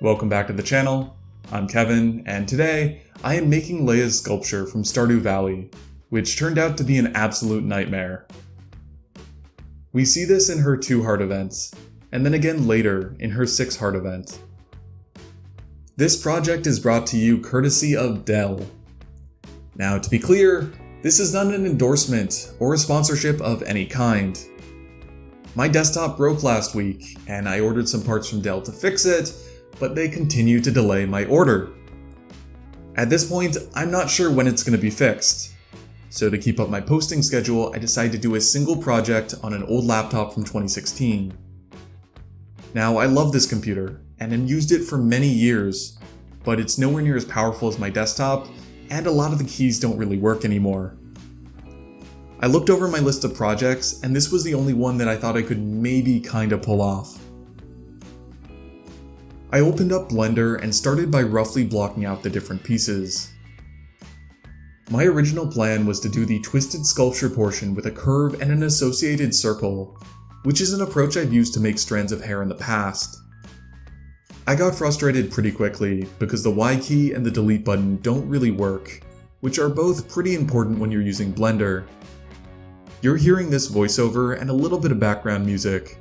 Welcome back to the channel. I'm Kevin, and today I am making Leah's sculpture from Stardew Valley, which turned out to be an absolute nightmare. We see this in her 2 heart events, and then again later in her 6 heart event. This project is brought to you courtesy of Dell. Now, to be clear, this is not an endorsement or a sponsorship of any kind. My desktop broke last week, and I ordered some parts from Dell to fix it, but they continue to delay my order. At this point, I'm not sure when it's going to be fixed. So to keep up my posting schedule, I decided to do a single project on an old laptop from 2016. Now, I love this computer, and have used it for many years, but it's nowhere near as powerful as my desktop, and a lot of the keys don't really work anymore. I looked over my list of projects, and this was the only one that I thought I could maybe kinda pull off. I opened up Blender and started by roughly blocking out the different pieces. My original plan was to do the twisted sculpture portion with a curve and an associated circle, which is an approach I've used to make strands of hair in the past. I got frustrated pretty quickly because the Y key and the delete button don't really work, which are both pretty important when you're using Blender. You're hearing this voiceover and a little bit of background music,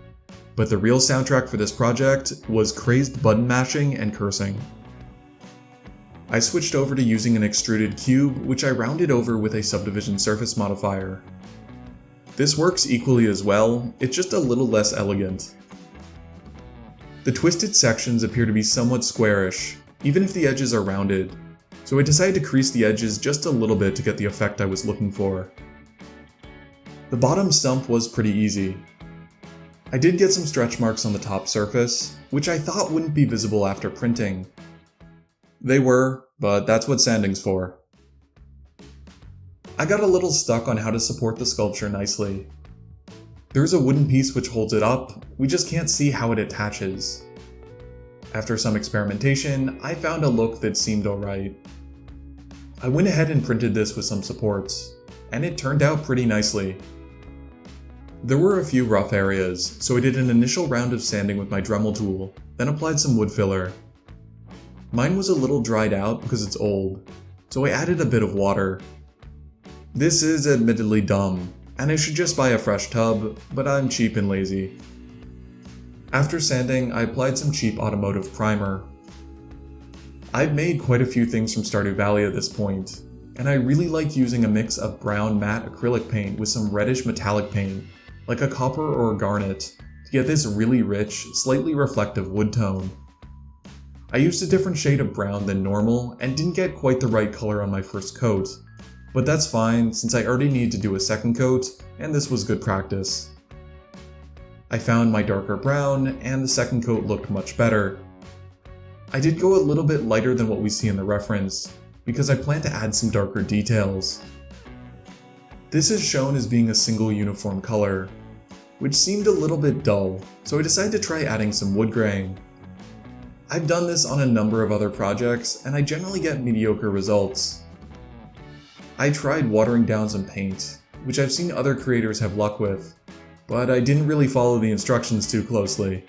but the real soundtrack for this project was crazed button mashing and cursing. I switched over to using an extruded cube, which I rounded over with a subdivision surface modifier. This works equally as well, it's just a little less elegant. The twisted sections appear to be somewhat squarish, even if the edges are rounded, so I decided to crease the edges just a little bit to get the effect I was looking for. The bottom stump was pretty easy. I did get some stretch marks on the top surface, which I thought wouldn't be visible after printing. They were, but that's what sanding's for. I got a little stuck on how to support the sculpture nicely. There's a wooden piece which holds it up, we just can't see how it attaches. After some experimentation, I found a look that seemed alright. I went ahead and printed this with some supports, and it turned out pretty nicely. There were a few rough areas, so I did an initial round of sanding with my Dremel tool, then applied some wood filler. Mine was a little dried out because it's old, so I added a bit of water. This is admittedly dumb, and I should just buy a fresh tub, but I'm cheap and lazy. After sanding, I applied some cheap automotive primer. I've made quite a few things from Stardew Valley at this point, and I really like using a mix of brown matte acrylic paint with some reddish metallic paint, like a copper or a garnet, to get this really rich, slightly reflective wood tone. I used a different shade of brown than normal and didn't get quite the right color on my first coat, but that's fine since I already need to do a second coat and this was good practice. I found my darker brown and the second coat looked much better. I did go a little bit lighter than what we see in the reference, because I plan to add some darker details. This is shown as being a single uniform color, which seemed a little bit dull, so I decided to try adding some wood grain. I've done this on a number of other projects, and I generally get mediocre results. I tried watering down some paint, which I've seen other creators have luck with, but I didn't really follow the instructions too closely.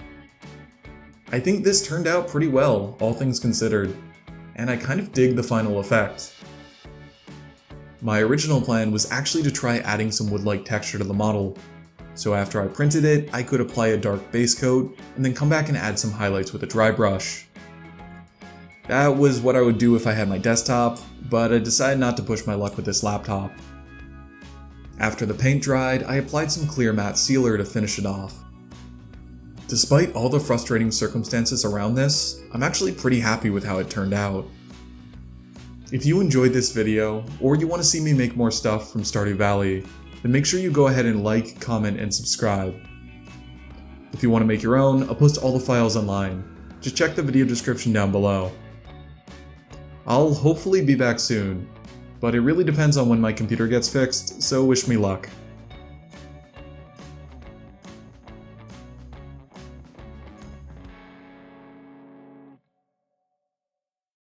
I think this turned out pretty well, all things considered, and I kind of dig the final effect. My original plan was actually to try adding some wood-like texture to the model, so after I printed it, I could apply a dark base coat and then come back and add some highlights with a dry brush. That was what I would do if I had my desktop, but I decided not to push my luck with this laptop. After the paint dried, I applied some clear matte sealer to finish it off. Despite all the frustrating circumstances around this, I'm actually pretty happy with how it turned out. If you enjoyed this video, or you want to see me make more stuff from Stardew Valley, then make sure you go ahead and like, comment, and subscribe. If you want to make your own, I'll post all the files online. Just check the video description down below. I'll hopefully be back soon, but it really depends on when my computer gets fixed, so wish me luck.